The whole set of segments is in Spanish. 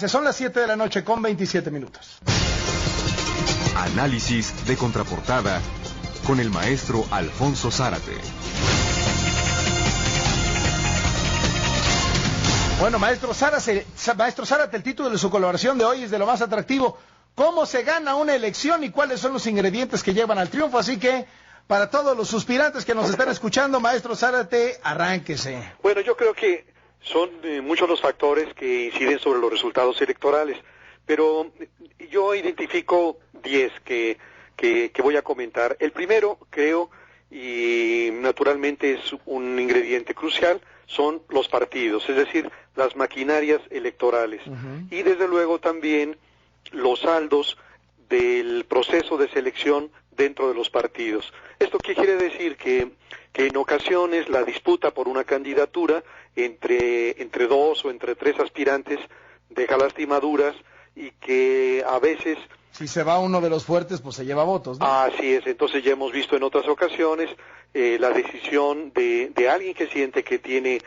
Son las 7 de la noche con 27 minutos. Análisis de contraportada con el maestro Alfonso Zárate. Bueno, maestro Zárate, el título de su colaboración de hoy es de lo más atractivo. ¿Cómo se gana una elección y cuáles son los ingredientes que llevan al triunfo? Así que, para todos los suspirantes que nos están escuchando, maestro Zárate, arránquese. Bueno, yo creo que son muchos los factores que inciden sobre los resultados electorales, pero yo identifico 10 que voy a comentar. El primero, creo, y naturalmente es un ingrediente crucial, son los partidos, es decir, las maquinarias electorales. Y desde luego también los saldos del proceso de selección dentro de los partidos. ¿Esto qué quiere decir? Que en ocasiones la disputa por una candidatura entre 2 o entre 3 aspirantes deja lastimaduras y que a veces... Si se va uno de los fuertes, pues se lleva votos, ¿no? Así es, entonces ya hemos visto en otras ocasiones la decisión de alguien que siente que tiene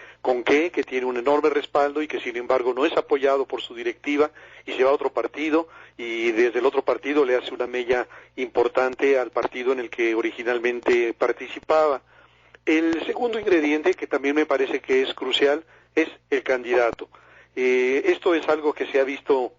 que tiene un enorme respaldo y que sin embargo no es apoyado por su directiva y se va a otro partido y desde el otro partido le hace una mella importante al partido en el que originalmente participaba. El segundo ingrediente, que también me parece que es crucial, es el candidato. Esto es algo que se ha visto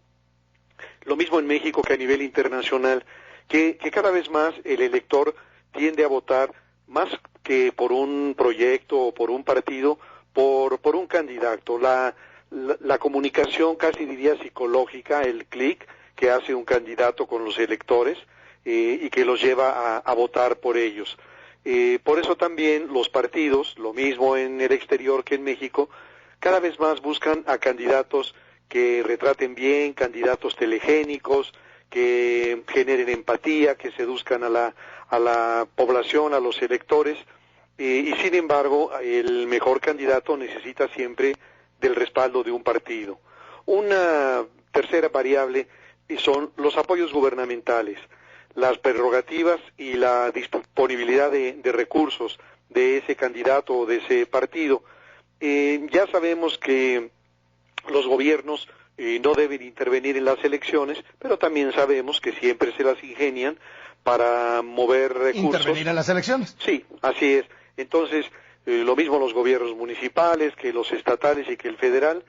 lo mismo en México que a nivel internacional, que cada vez más el elector tiende a votar más que por un proyecto o por un partido, por un candidato. La comunicación, casi diría psicológica, el clic que hace un candidato con los electores y que los lleva a votar por ellos. Por eso también los partidos, lo mismo en el exterior que en México, cada vez más buscan a candidatos que retraten bien, candidatos telegénicos, que generen empatía, que seduzcan a la población, a los electores, y sin embargo el mejor candidato necesita siempre del respaldo de un partido. Una tercera variable son los apoyos gubernamentales, las prerrogativas y la disponibilidad de recursos de ese candidato o de ese partido. Ya sabemos que los gobiernos no deben intervenir en las elecciones, pero también sabemos que siempre se las ingenian para mover recursos. ¿Intervenir en las elecciones? Sí, así es. Entonces, lo mismo los gobiernos municipales, que los estatales y que el federal,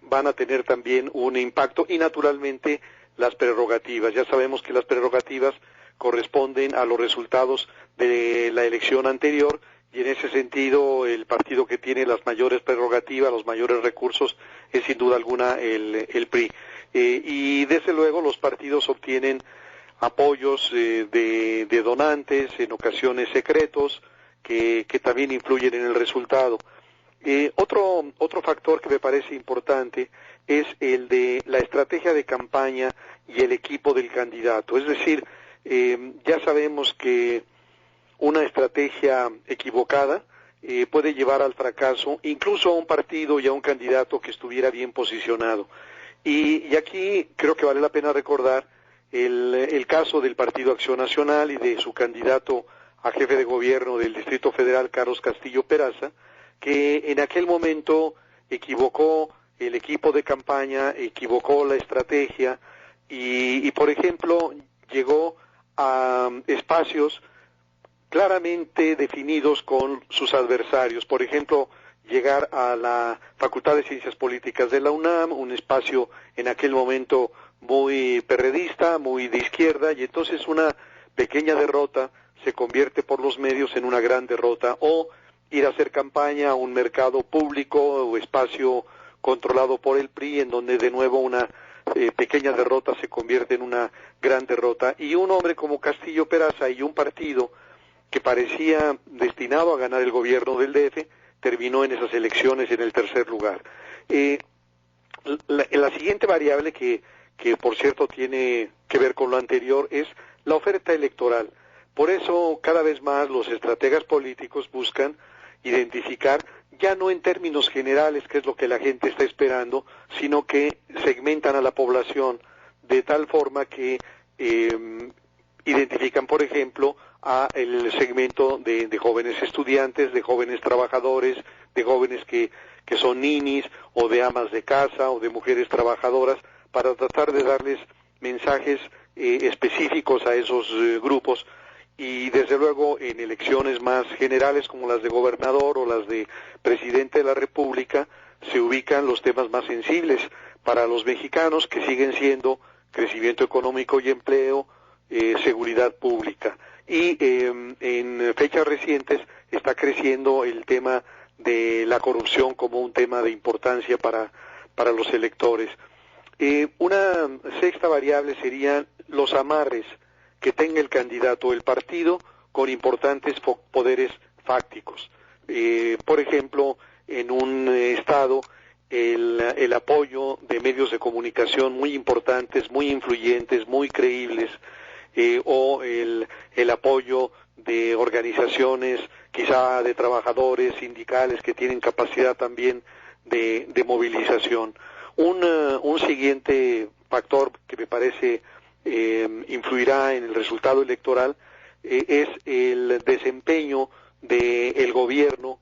van a tener también un impacto y naturalmente las prerrogativas. Ya sabemos que las prerrogativas corresponden a los resultados de la elección anterior y en ese sentido el partido que tiene las mayores prerrogativas, los mayores recursos es sin duda alguna el PRI. Y desde luego los partidos obtienen apoyos de donantes, en ocasiones secretos, que también influyen en el resultado. Otro factor que me parece importante es el de la estrategia de campaña y el equipo del candidato. Es decir, ya sabemos que una estrategia equivocada puede llevar al fracaso, incluso a un partido y a un candidato que estuviera bien posicionado. Y aquí creo que vale la pena recordar el caso del Partido Acción Nacional y de su candidato a jefe de gobierno del Distrito Federal, Carlos Castillo Peraza, que en aquel momento equivocó el equipo de campaña, equivocó la estrategia y por ejemplo, llegó a espacios claramente definidos con sus adversarios. Por ejemplo, llegar a la Facultad de Ciencias Políticas de la UNAM, un espacio en aquel momento muy perredista, muy de izquierda, y entonces una pequeña derrota se convierte por los medios en una gran derrota, o ir a hacer campaña a un mercado público o espacio controlado por el PRI, en donde de nuevo una pequeña derrota se convierte en una gran derrota. Y un hombre como Castillo Peraza y un partido que parecía destinado a ganar el gobierno del DF, terminó en esas elecciones en el tercer lugar. La siguiente variable que por cierto tiene que ver con lo anterior es la oferta electoral. Por eso cada vez más los estrategas políticos buscan identificar, ya no en términos generales qué es lo que la gente está esperando, sino que segmentan a la población de tal forma que identifican, por ejemplo, a el segmento de jóvenes estudiantes, de jóvenes trabajadores, de jóvenes que que son ninis o de amas de casa o de mujeres trabajadoras, para tratar de darles mensajes específicos a esos grupos. Y desde luego en elecciones más generales como las de gobernador o las de presidente de la República se ubican los temas más sensibles para los mexicanos, que siguen siendo crecimiento económico y empleo, seguridad pública. Y en fechas recientes está creciendo el tema de la corrupción como un tema de importancia para los electores. Una sexta variable serían los amarres que tenga el candidato o el partido con importantes poderes fácticos. Por ejemplo, en un estado, el apoyo de medios de comunicación muy importantes, muy influyentes, muy creíbles, o el apoyo de organizaciones, quizá de trabajadores, sindicales, que tienen capacidad también de movilización. Un siguiente factor que me parece influirá en el resultado electoral es el desempeño del gobierno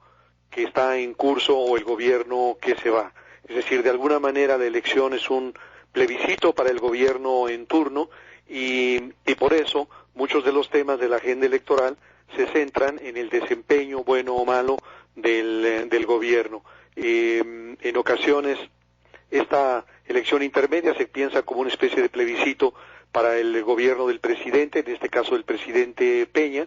que está en curso o el gobierno que se va. Es decir, de alguna manera la elección es un plebiscito para el gobierno en turno y por eso muchos de los temas de la agenda electoral se centran en el desempeño, bueno o malo, del gobierno. En ocasiones esta elección intermedia se piensa como una especie de plebiscito para el gobierno del presidente, en este caso del presidente Peña,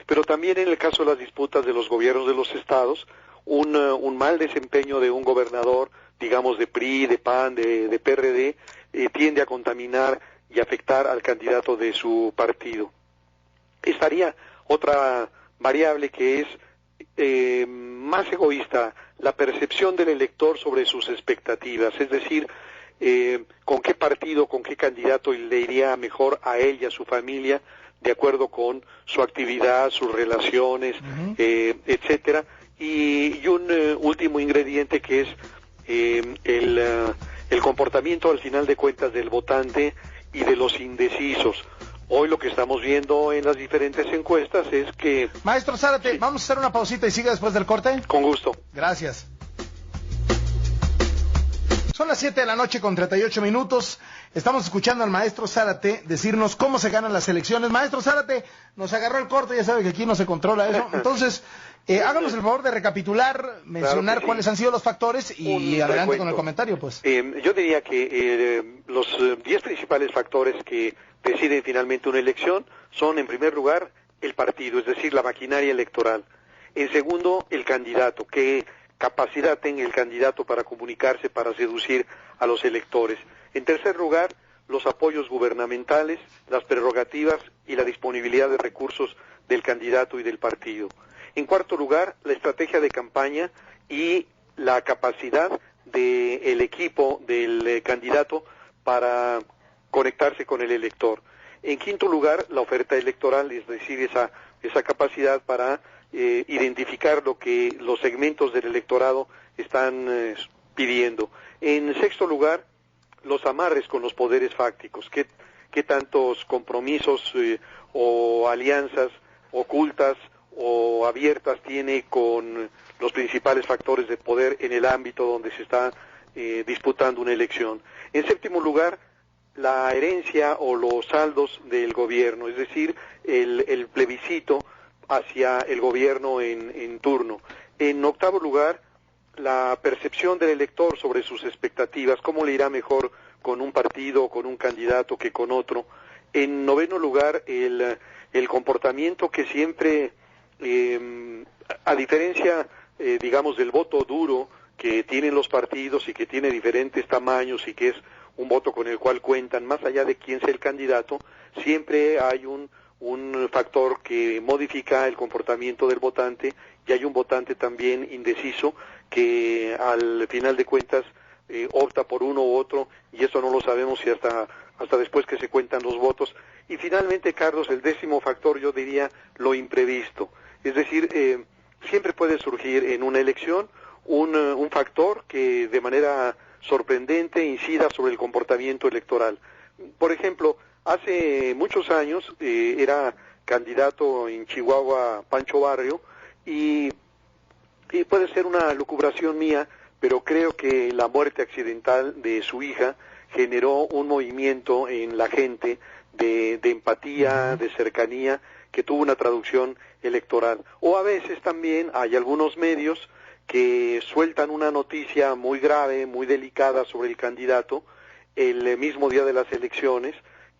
pero también en el caso de las disputas de los gobiernos de los estados, un mal desempeño de un gobernador, digamos de PRI, de PAN, de PRD, tiende a contaminar y afectar al candidato de su partido. Estaría otra variable que es más egoísta, la percepción del elector sobre sus expectativas, es decir, con qué partido, con qué candidato le iría mejor a él y a su familia, de acuerdo con su actividad, sus relaciones, etcétera. Y un último ingrediente que es el comportamiento al final de cuentas del votante y de los indecisos. Hoy lo que estamos viendo en las diferentes encuestas es que... Maestro Zárate, sí. Vamos a hacer una pausita y sigue después del corte. Con gusto. Gracias. Son las 7 de la noche con 38 minutos. Estamos escuchando al maestro Zárate decirnos cómo se ganan las elecciones. Maestro Zárate, nos agarró el corte, ya sabe que aquí no se controla eso. Entonces, háganos el favor de recapitular, mencionar claro que sí. Cuáles han sido los factores y adelante recuento con el comentario, pues. Yo diría que los 10 principales factores que deciden finalmente una elección son, en primer lugar, el partido, es decir, la maquinaria electoral. En segundo, el candidato, qué capacidad tenga el candidato para comunicarse, para seducir a los electores. En tercer lugar, los apoyos gubernamentales, las prerrogativas y la disponibilidad de recursos del candidato y del partido. En cuarto lugar, la estrategia de campaña y la capacidad del equipo del candidato para conectarse con el elector. En quinto lugar, la oferta electoral, es decir, esa capacidad para identificar lo que los segmentos del electorado están pidiendo. En sexto lugar, los amarres con los poderes fácticos, qué tantos compromisos o alianzas ocultas o abiertas tiene con los principales factores de poder en el ámbito donde se está disputando una elección. En séptimo lugar, la herencia o los saldos del gobierno, es decir, el plebiscito hacia el gobierno en turno. En octavo lugar, la percepción del elector sobre sus expectativas, cómo le irá mejor con un partido o con un candidato que con otro. En noveno lugar, el comportamiento que siempre, a diferencia, digamos, del voto duro que tienen los partidos y que tiene diferentes tamaños y que es un voto con el cual cuentan, más allá de quién sea el candidato, siempre hay un factor que modifica el comportamiento del votante, y hay un votante también indeciso que al final de cuentas opta por uno u otro, y eso no lo sabemos si hasta después que se cuentan los votos. Y finalmente, Carlos, el décimo factor, yo diría lo imprevisto, es decir, siempre puede surgir en una elección un factor que de manera sorprendente incida sobre el comportamiento electoral. Por ejemplo, hace muchos años era candidato en Chihuahua Pancho Barrio, y puede ser una lucubración mía, pero creo que la muerte accidental de su hija generó un movimiento en la gente de empatía, de cercanía, que tuvo una traducción electoral. O a veces también hay algunos medios que sueltan una noticia muy grave, muy delicada sobre el candidato el mismo día de las elecciones,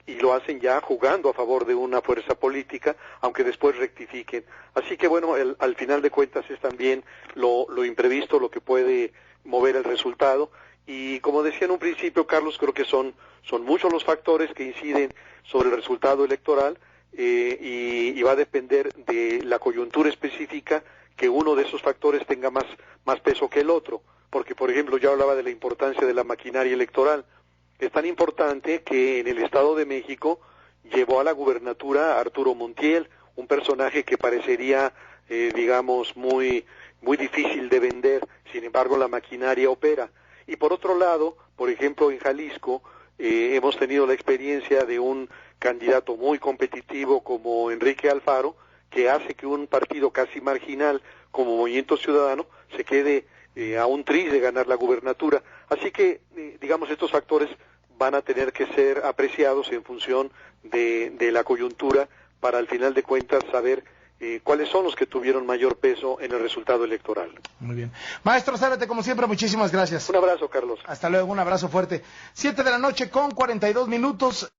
y lo hacen ya jugando a favor de una fuerza política, aunque después rectifiquen. Así que bueno, al final de cuentas es también lo imprevisto lo que puede mover el resultado, y como decía en un principio, Carlos, creo que son muchos los factores que inciden sobre el resultado electoral, y va a depender de la coyuntura específica, que uno de esos factores tenga más peso que el otro, porque por ejemplo yo hablaba de la importancia de la maquinaria electoral. Es tan importante que en el Estado de México llevó a la gubernatura a Arturo Montiel, un personaje que parecería, digamos, muy difícil de vender, sin embargo la maquinaria opera. Y por otro lado, por ejemplo, en Jalisco, hemos tenido la experiencia de un candidato muy competitivo como Enrique Alfaro, que hace que un partido casi marginal como Movimiento Ciudadano se quede a un tris de ganar la gubernatura. Así que, digamos, estos factores van a tener que ser apreciados en función de la coyuntura para al final de cuentas saber cuáles son los que tuvieron mayor peso en el resultado electoral. Muy bien. Maestro Zárate, como siempre, muchísimas gracias. Un abrazo, Carlos. Hasta luego, un abrazo fuerte. 7 de la noche con 42 minutos.